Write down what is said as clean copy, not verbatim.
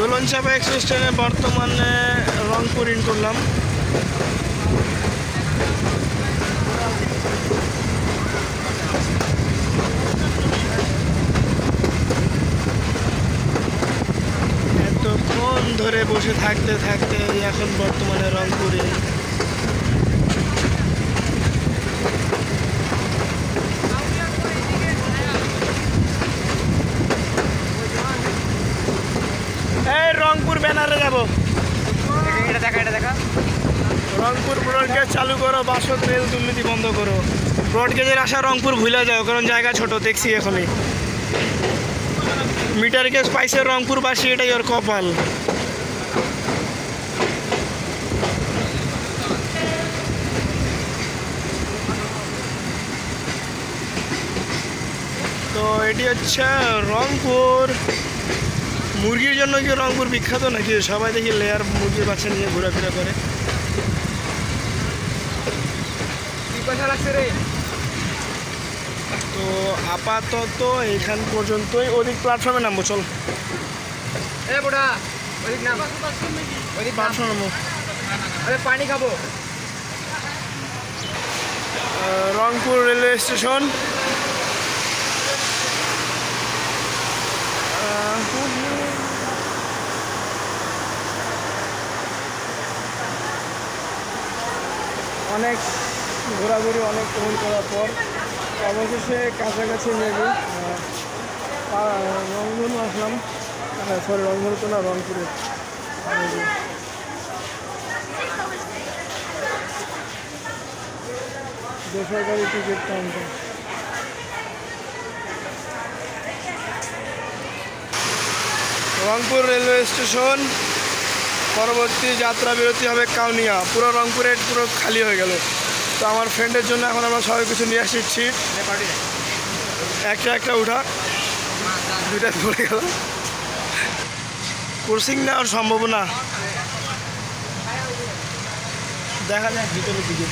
দোলনচাপা express ট্রেনে বর্তমানে Rangpur in করলাম। এতক্ষণ ধরে বসে থাকতে থাকতে এখন বর্তমানে রংপুরে। রংপুর ব্যানারে যাব। এটা দেখা রংপুর ব্রডগেজ চালু করো, বাসদ রেল দুর্নীতি বন্ধ করো। ব্রডগেজের আশা রংপুর ভুলে যাও, কারণ জায়গা ছোট দেখছি এখনই। মিটার গেজ পাইছে রংপুরবাসী, এটাই ওর কপাল। তো এটি হচ্ছে রংপুর। মুরগির জন্য কি রংপুর বিখ্যাত নাকি? সবাই দেখি লেয়ার মুরগির বাচ্চা নিয়ে ঘোরাফেরা করে। তো আপাতত এইখান পর্যন্তই, ওদিক প্ল্যাটফর্মে নামবো। চল প্ল্যাটফর্মে নামবো। পানি খাবো। Rangpur railway station. অনেক ঘোরাঘুরি, অনেক টহল করার পর অবশেষে কাছাকাছি নেবে রংধনু আসলাম। সরি, রংধনু তো না, রংপুরে। বেসরকারি ticket counter. Rangpur railway station. পরবর্তী যাত্রা বিরতি হবে কাউনিয়া। পুরো রংপুরের পুরো খালি হয়ে গেল। তো আমার ফ্রেন্ডের জন্য এখন আমরা সবাই কিছু নিয়ে আসছি। একটা উঠা, দুইটা পড়ে গেল। ক্রসিং নেওয়ার সম্ভাবনা দেখা যাক ভিতরের দিকে।